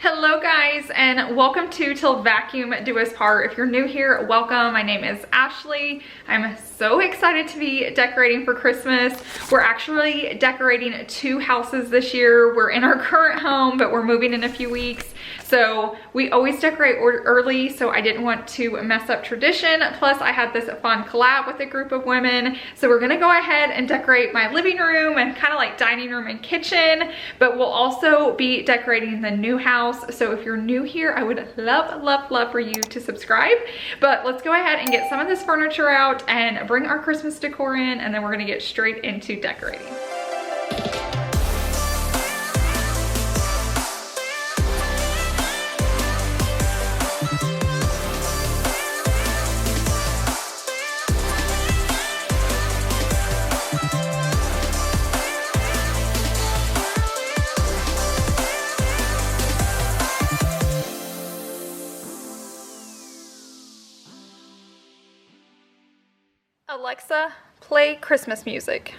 Hello guys, and welcome to Till Vacuum Do Us Part. If you're new here, welcome. My name is Ashley. I'm so excited to be decorating for Christmas. We're actually decorating 2 houses this year. We're in our current home, but we're moving in a few weeks. So we always decorate early, so I didn't want to mess up tradition. Plus I had this fun collab with a group of women. So we're gonna go ahead and decorate my living room and kind of like dining room and kitchen, but we'll also be decorating the new house. So if you're new here, I would love for you to subscribe. But let's go ahead and get some of this furniture out and bring our Christmas decor in, and then we're gonna get straight into decorating. Alexa, play Christmas music.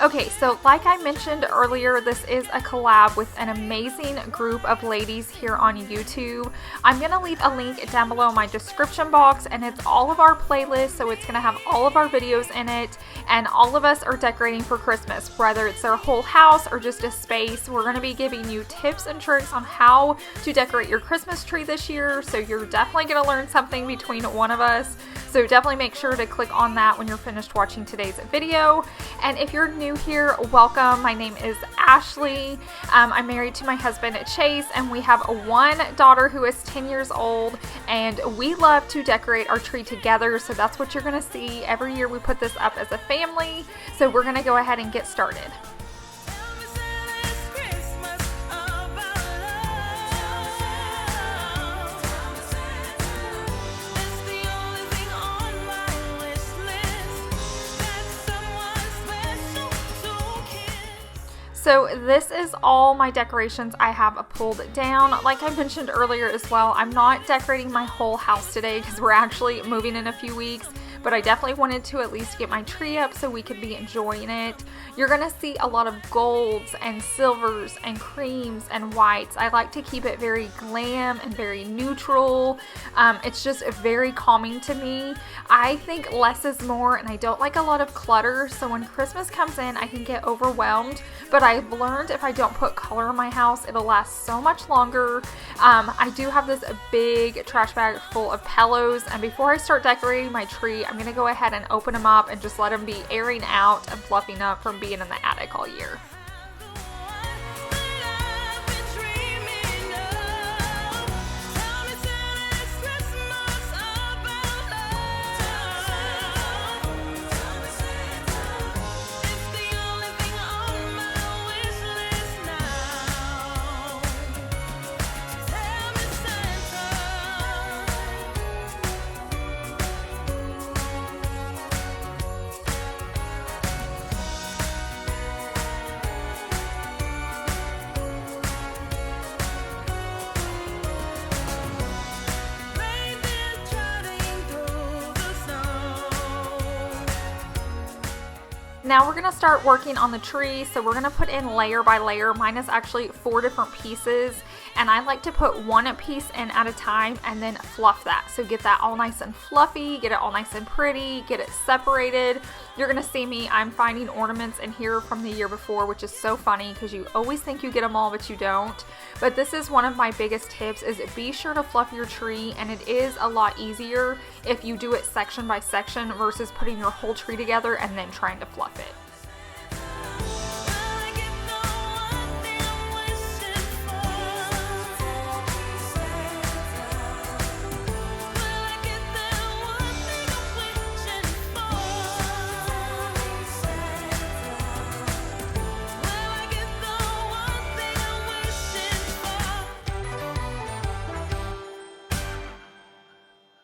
Okay, so like I mentioned earlier, this is a collab with an amazing group of ladies here on YouTube. I'm going to leave a link down below in my description box, and it's all of our playlists, so it's going to have all of our videos in it, and all of us are decorating for Christmas, whether it's their whole house or just a space. We're going to be giving you tips and tricks on how to decorate your Christmas tree this year, so you're definitely going to learn something between one of us. So definitely make sure to click on that when you're finished watching today's video. And if you're new here, welcome. My name is Ashley. I'm married to my husband Chase, and we have one daughter who is 10 years old, and we love to decorate our tree together. So that's what you're gonna see. Every year we put this up as a family. So we're gonna go ahead and get started. So this is all my decorations I have pulled down. Like I mentioned earlier as well, I'm not decorating my whole house today because we're actually moving in a few weeks, but I definitely wanted to at least get my tree up so we could be enjoying it. You're gonna see a lot of golds and silvers and creams and whites. I like to keep it very glam and very neutral. It's just very calming to me. I think less is more, and I don't like a lot of clutter, so when Christmas comes in I can get overwhelmed, but I've learned if I don't put color in my house, it'll last so much longer. I do have this big trash bag full of pillows, and before I start decorating my tree, I'm gonna go ahead and open them up and just let them be airing out and fluffing up from being in the attic all year. Now we're gonna start working on the tree, so we're gonna put in layer by layer. Mine is actually 4 different pieces, and I like to put one piece in at a time and then fluff that. So get that all nice and fluffy, get it all nice and pretty, get it separated. You're gonna see me, I'm finding ornaments in here from the year before, which is so funny because you always think you get them all, but you don't. But this is one of my biggest tips, is be sure to fluff your tree, and it is a lot easier if you do it section by section versus putting your whole tree together and then trying to fluff it.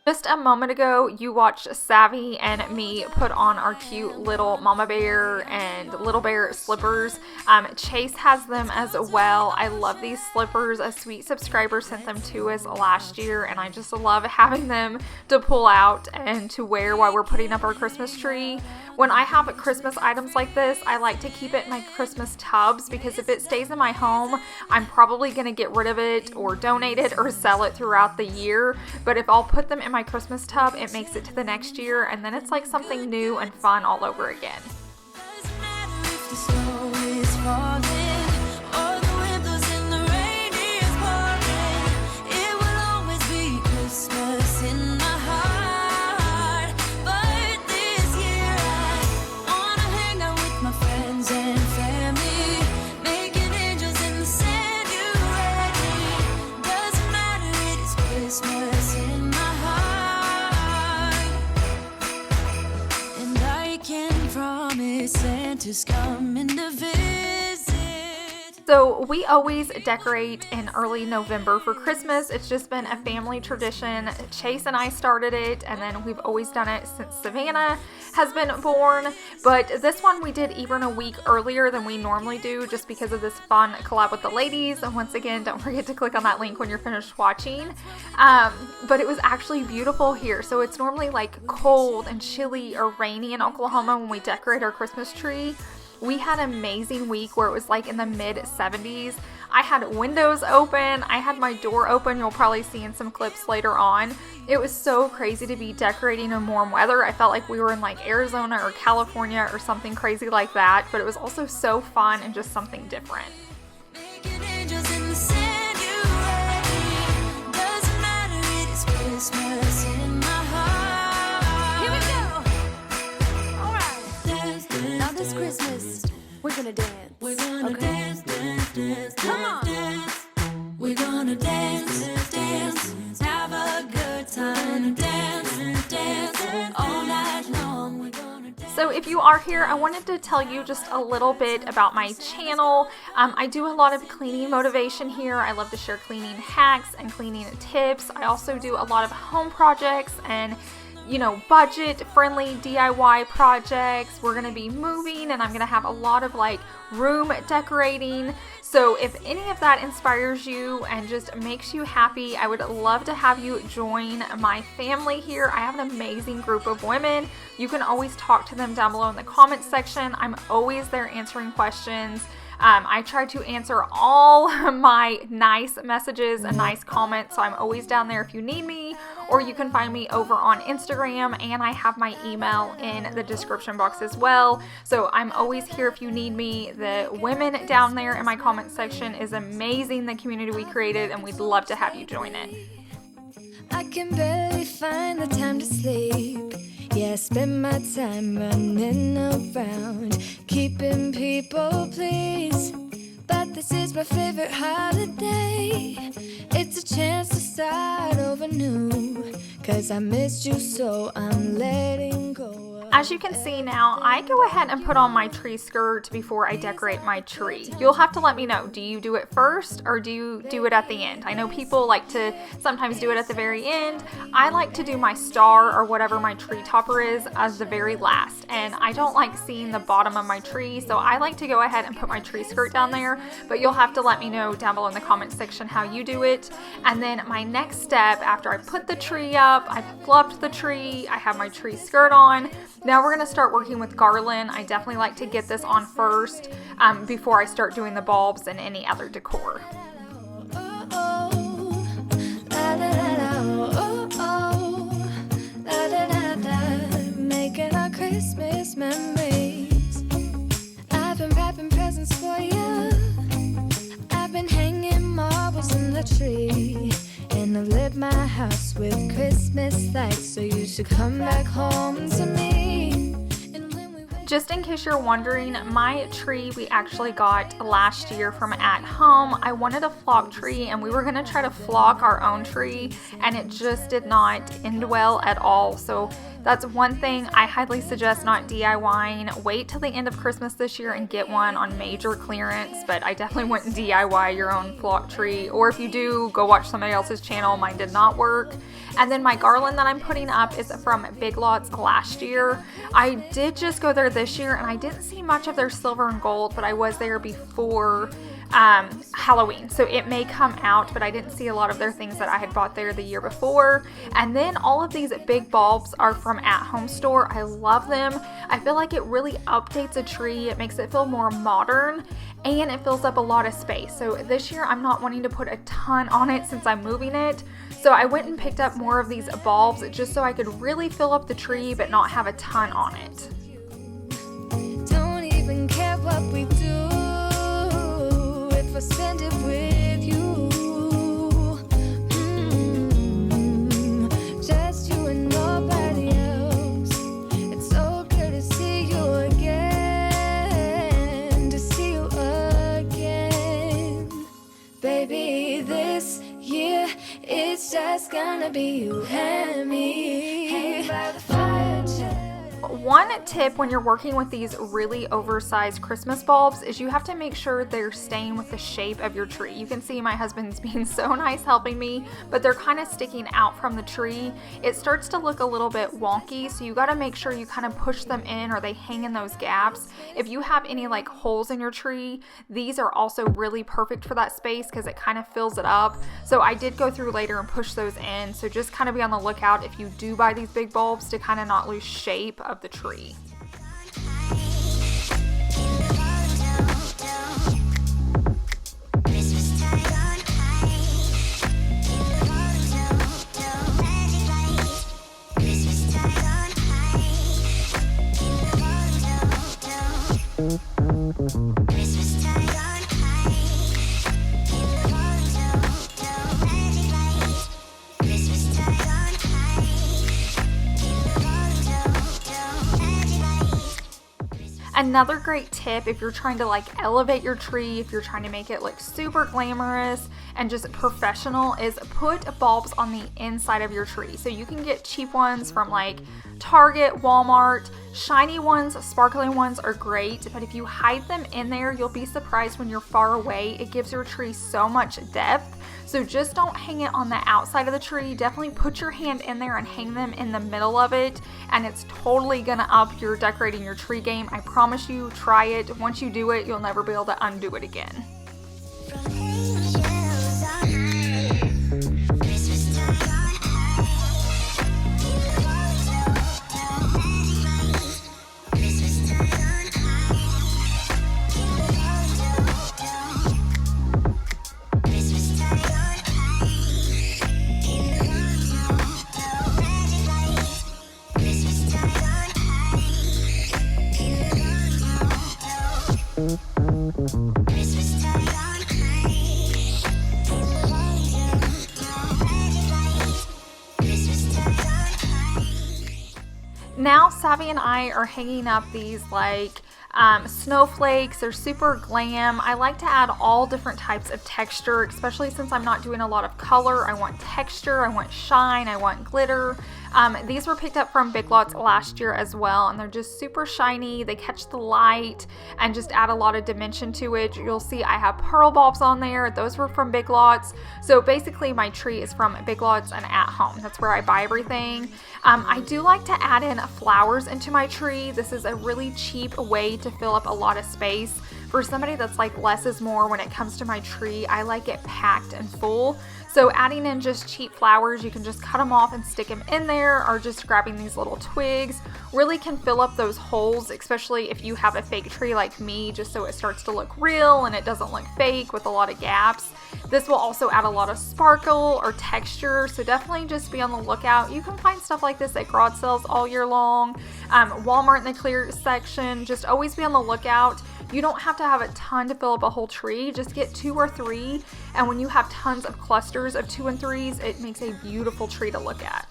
Just a moment ago, you watched Savvy and me put on our cute little mama bear and little bear slippers. Chase has them as well. I love these slippers. A sweet subscriber sent them to us last year, and I just love having them to pull out and to wear while we're putting up our Christmas tree. When I have Christmas items like this, I like to keep it in my Christmas tubs, because if it stays in my home, I'm probably going to get rid of it or donate it or sell it throughout the year. But if I'll put them in my Christmas tub, it makes it to the next year, and then it's like something new and fun all over again. Santa's coming to visit. So we always decorate in early November for Christmas. It's just been a family tradition. Chase and I started it, and then we've always done it since Savannah has been born. But this one we did even a week earlier than we normally do, just because of this fun collab with the ladies. And once again, don't forget to click on that link when you're finished watching. But it was actually beautiful here. So it's normally like cold and chilly or rainy in Oklahoma when we decorate our Christmas tree. We had an amazing week where it was like in the mid 70s. I had windows open. I had my door open. You'll probably see in some clips later on. It was so crazy to be decorating in warm weather. I felt like we were in like Arizona or California or something crazy like that. But it was also so fun and just something different. Christmas, we're gonna dance. We're gonna dance, dance, dance. Come on. Dance. We're gonna dance, dance. Have a good time. Dance, dance. All night long. We're gonna dance. So if you are here, I wanted to tell you just a little bit about my channel. I do a lot of cleaning motivation here. I love to share cleaning hacks and cleaning tips. I also do a lot of home projects and budget-friendly DIY projects. We're going to be moving, and I'm going to have a lot of like room decorating. So if any of that inspires you and just makes you happy, I would love to have you join my family here. I have an amazing group of women. You can always talk to them down below in the comments section. I'm always there answering questions. I try to answer all my nice messages and nice comments, so I'm always down there if you need me, or you can find me over on Instagram, and I have my email in the description box as well. So I'm always here if you need me. The women down there in my comment section is amazing, the community we created, and we'd love to have you join it. I can barely find the time to sleep. Yeah, I spend my time running around, keeping people pleased. But this is my favorite holiday. It's a chance to start over new, 'cause I missed you, so I'm letting go. As you can see now, I go ahead and put on my tree skirt before I decorate my tree. You'll have to let me know, do you do it first or do you do it at the end? I know people like to sometimes do it at the very end. I like to do my star or whatever my tree topper is as the very last, and I don't like seeing the bottom of my tree, so I like to go ahead and put my tree skirt down there, but you'll have to let me know down below in the comment section how you do it. And then my next step, after I put the tree up, I've fluffed the tree, I have my tree skirt on. Now we're going to start working with garland. I definitely like to get this on first before I start doing the bulbs and any other decor. Making our Christmas memories. I've been wrapping presents for you. I've been hanging marbles in the tree. And I've lit my house with Christmas lights, so you should come back home to me. Just in case you're wondering, my tree we actually got last year from At Home. I wanted a flock tree, and we were going to try to flock our own tree, and it just did not end well at all. So That's one thing I highly suggest not DIYing. Wait till the end of Christmas this year and get one on major clearance, but I definitely wouldn't DIY your own flock tree. Or if you do, go watch somebody else's channel. Mine did not work. And then my garland that I'm putting up is from Big Lots last year. I did just go there this year and I didn't see much of their silver and gold, but I was there before Halloween, so it may come out, but I didn't see a lot of their things that I had bought there the year before. And then all of these big bulbs are from At Home Store. I love them. I feel like it really updates a tree. It makes it feel more modern and it fills up a lot of space. So this year I'm not wanting to put a ton on it since I'm moving it. So I went and picked up more of these bulbs just so I could really fill up the tree but not have a ton on it. Don't even care what we do if I spend it with you. Just you and nobody else. It's so good to see you again, to see you again. Baby, this year it's just gonna be you and me. Hanging by the fire chair. One tip when you're working with these really oversized Christmas bulbs is you have to make sure they're staying with the shape of your tree. You can see my husband's being so nice helping me, but they're kind of sticking out from the tree. It starts to look a little bit wonky, so you got to make sure you kind of push them in or they hang in those gaps. If you have any like holes in your tree, these are also really perfect for that space because it kind of fills it up. So I did go through later and push those in, so just kind of be on the lookout if you do buy these big bulbs to kind of not lose shape of the tree. Another great tip if you're trying to like elevate your tree, if you're trying to make it look super glamorous and just professional, is put bulbs on the inside of your tree. So you can get cheap ones from like Target, Walmart. Shiny ones, sparkling ones are great, but if you hide them in there, you'll be surprised when you're far away. It gives your tree so much depth. So just don't hang it on the outside of the tree. Definitely put your hand in there and hang them in the middle of it, and it's totally gonna up your decorating your tree game. I promise you, try it. Once you do it, you'll never be able to undo it again. Now Savvy and I are hanging up these like snowflakes. They're super glam. I like to add all different types of texture, especially since I'm not doing a lot of color. I want texture, I want shine, I want glitter. These were picked up from Big Lots last year as well, and they're just super shiny. They catch the light and just add a lot of dimension to it. You'll see I have pearl bulbs on there. Those were from Big Lots. So basically my tree is from Big Lots and At Home. That's where I buy everything. I do like to add in flowers into my tree. This is a really cheap way to fill up a lot of space. For somebody that's like less is more when it comes to my tree, I like it packed and full. So adding in just cheap flowers, you can just cut them off and stick them in there, or just grabbing these little twigs really can fill up those holes, especially if you have a fake tree like me, just so it starts to look real and it doesn't look fake with a lot of gaps. This will also add a lot of sparkle or texture, so definitely just be on the lookout. You can find stuff like this at garage sales all year long, Walmart in the clear section. Just always be on the lookout. You don't have to have a ton to fill up a whole tree. Just get 2 or 3, and when you have tons of clusters of 2 and 3s, it makes a beautiful tree to look at.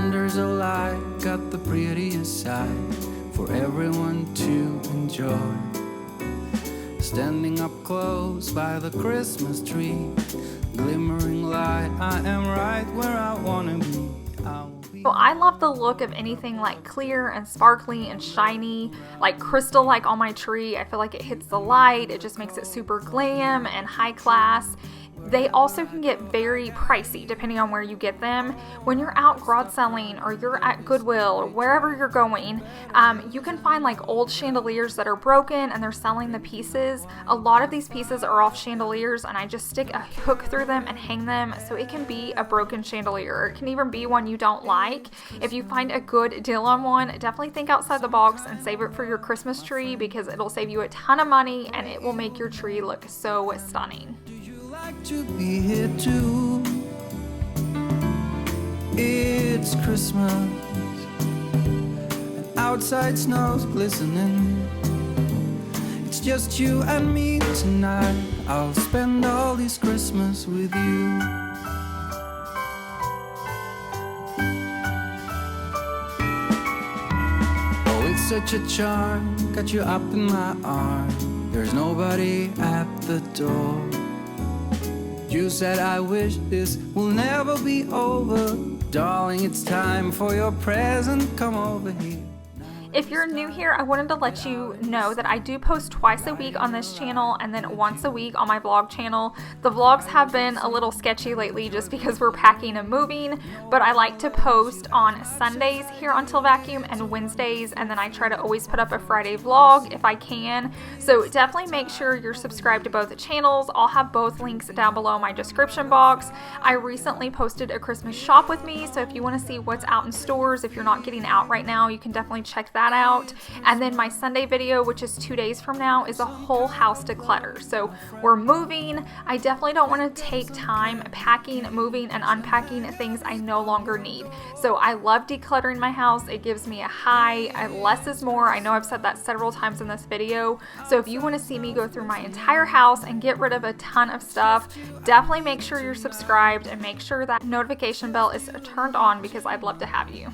Wonders all I got the prettiest side for everyone to enjoy. Standing up close by the Christmas tree, glimmering light, I am right where I wanna be. So I love the look of anything like clear and sparkly and shiny, like crystal like on my tree. I feel like it hits the light, it just makes it super glam and high class. They also can get very pricey depending on where you get them. When you're out garage selling or you're at Goodwill or wherever you're going, you can find like old chandeliers that are broken and they're selling the pieces. A lot of these pieces are off chandeliers and I just stick a hook through them and hang them, so it can be a broken chandelier. It can even be one you don't like. If you find a good deal on one, definitely think outside the box and save it for your Christmas tree, because it'll save you a ton of money and it will make your tree look so stunning. Like to be here too. It's Christmas and outside snow's glistening. It's just you and me tonight. I'll spend all this Christmas with you. Oh, it's such a charm, got you up in my arms. There's nobody at the door. You said I wish this will never be over. Darling, it's time for your present. Come over here. If you're new here, I wanted to let you know that I do post twice a week on this channel and then once a week on my vlog channel. The vlogs have been a little sketchy lately just because we're packing and moving, but I like to post on Sundays here on Till Vacuum and Wednesdays, and then I try to always put up a Friday vlog if I can. So definitely make sure you're subscribed to both channels. I'll have both links down below in my description box. I recently posted a Christmas shop with me, so if you want to see what's out in stores, if you're not getting out right now, you can definitely check that out. And then my Sunday video, which is 2 days from now, is a whole house declutter. So we're moving. I definitely don't want to take time packing, moving, and unpacking things I no longer need. So I love decluttering my house. It gives me a high. Less is more. I know I've said that several times in this video. So if you want to see me go through my entire house and get rid of a ton of stuff, definitely make sure you're subscribed and make sure that notification bell is turned on, because I'd love to have you.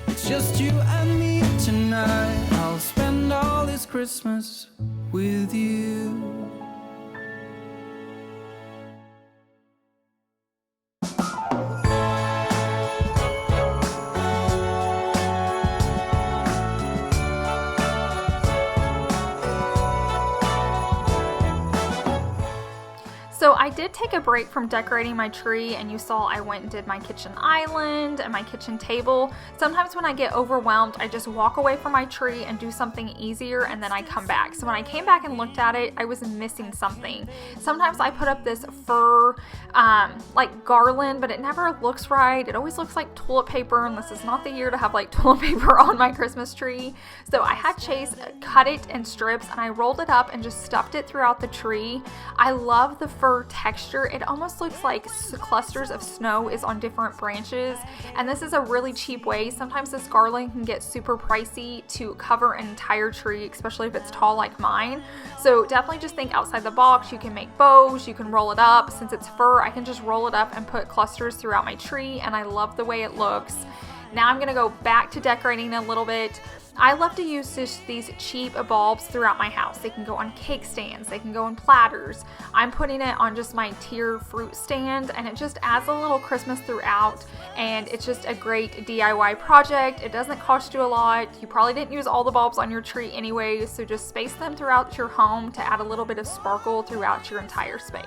It's just you and me tonight. I'll spend all this Christmas with you. So I did take a break from decorating my tree, and you saw I went and did my kitchen island and my kitchen table. Sometimes when I get overwhelmed, I just walk away from my tree and do something easier, and then I come back. So when I came back and looked at it, I was missing something. Sometimes I put up this fir like garland, but it never looks right. It always looks like toilet paper, and this is not the year to have like toilet paper on my Christmas tree. So I had Chase cut it in strips, and I rolled it up and just stuffed it throughout the tree. I love the fir texture. It almost looks like clusters of snow is on different branches, and this is a really cheap way. Sometimes this garland can get super pricey to cover an entire tree, especially if it's tall like mine. So definitely just think outside the box. You can make bows, you can roll it up. Since it's fur, I can just roll it up and put clusters throughout my tree, and I love the way it looks. Now I'm gonna go back to decorating a little bit. I love to use these cheap bulbs throughout my house. They can go on cake stands, they can go on platters. I'm putting it on just my tier fruit stand, and it just adds a little Christmas throughout, and it's just a great DIY project. It doesn't cost you a lot. You probably didn't use all the bulbs on your tree anyway, so just space them throughout your home to add a little bit of sparkle throughout your entire space.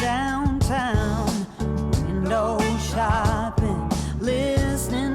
Downtown, window shopping, listening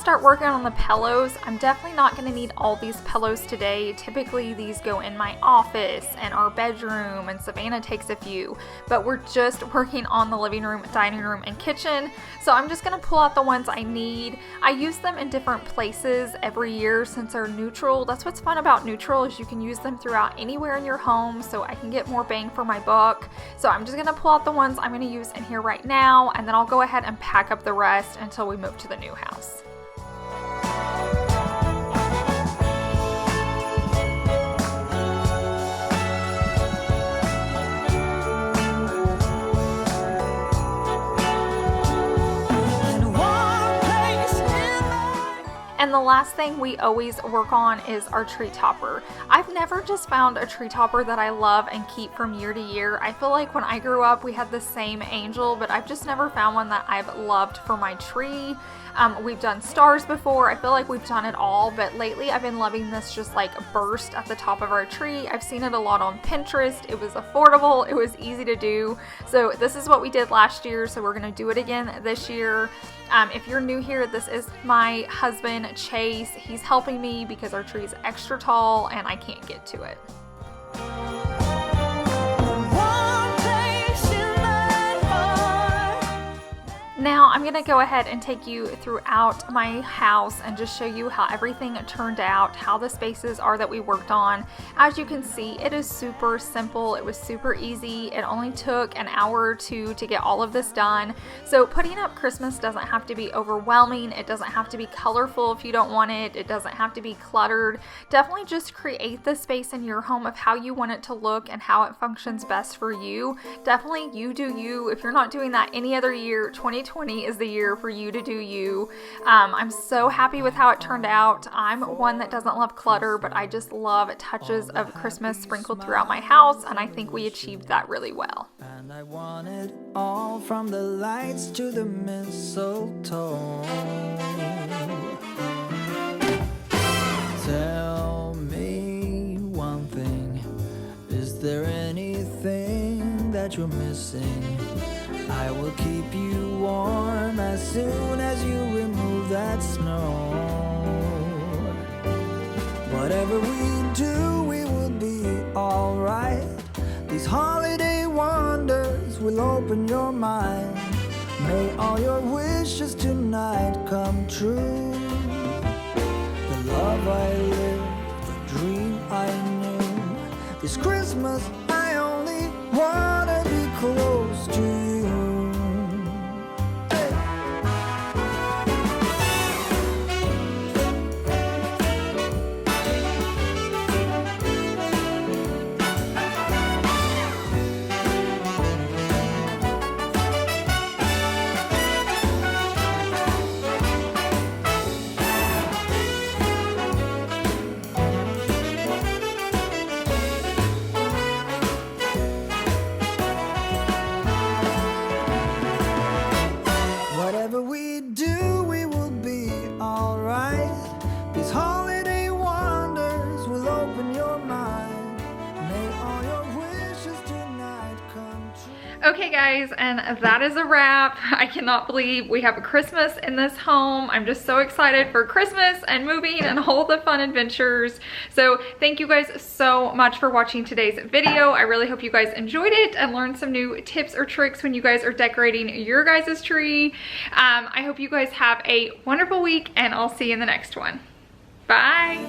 start working on the pillows. I'm definitely not going to need all these pillows today. Typically these go in my office and our bedroom, and Savannah takes a few, but we're just working on the living room, dining room, and kitchen. So I'm just going to pull out the ones I need. I use them in different places every year since they're neutral. That's what's fun about neutral, is you can use them throughout anywhere in your home, so I can get more bang for my buck. So I'm just going to pull out the ones I'm going to use in here right now, and then I'll go ahead and pack up the rest until we move to the new house. And the last thing we always work on is our tree topper. I've never just found a tree topper that I love and keep from year to year. I feel like when I grew up we had the same angel, but I've just never found one that I've loved for my tree. We've done stars before. I feel like we've done it all, but lately I've been loving this just like burst at the top of our tree. I've seen it a lot on Pinterest. It was affordable. It was easy to do. So this is what we did last year. So we're going to do it again this year. If you're new here, this is my husband, Chase. He's helping me because our tree is extra tall and I can't get to it. Now I'm going to go ahead and take you throughout my house and just show you how everything turned out, how the spaces are that we worked on. As you can see, it is super simple. It was super easy. It only took an hour or two to get all of this done. So putting up Christmas doesn't have to be overwhelming. It doesn't have to be colorful if you don't want it. It doesn't have to be cluttered. Definitely just create the space in your home of how you want it to look and how it functions best for you. Definitely you do you. If you're not doing that any other year, 2020 is the year for you to do you. I'm so happy with how it turned out. I'm one that doesn't love clutter, but I just love touches of Christmas sprinkled throughout my house, and I think we achieved that really well. And I want it all, from the lights to the mistletoe. Tell me one thing, is there anything that you're missing? I will keep you warm as soon as you remove that snow. Whatever we do, we will be alright. These holiday wonders will open your mind. May all your wishes tonight come true. The love I lived, the dream I knew. This Christmas I only wanna be close to you. Okay guys, and that is a wrap. I cannot believe we have a Christmas in this home. I'm just so excited for Christmas and moving and all the fun adventures. So thank you guys so much for watching today's video. I really hope you guys enjoyed it and learned some new tips or tricks when you guys are decorating your guys' tree. I hope you guys have a wonderful week, and I'll see you in the next one. Bye.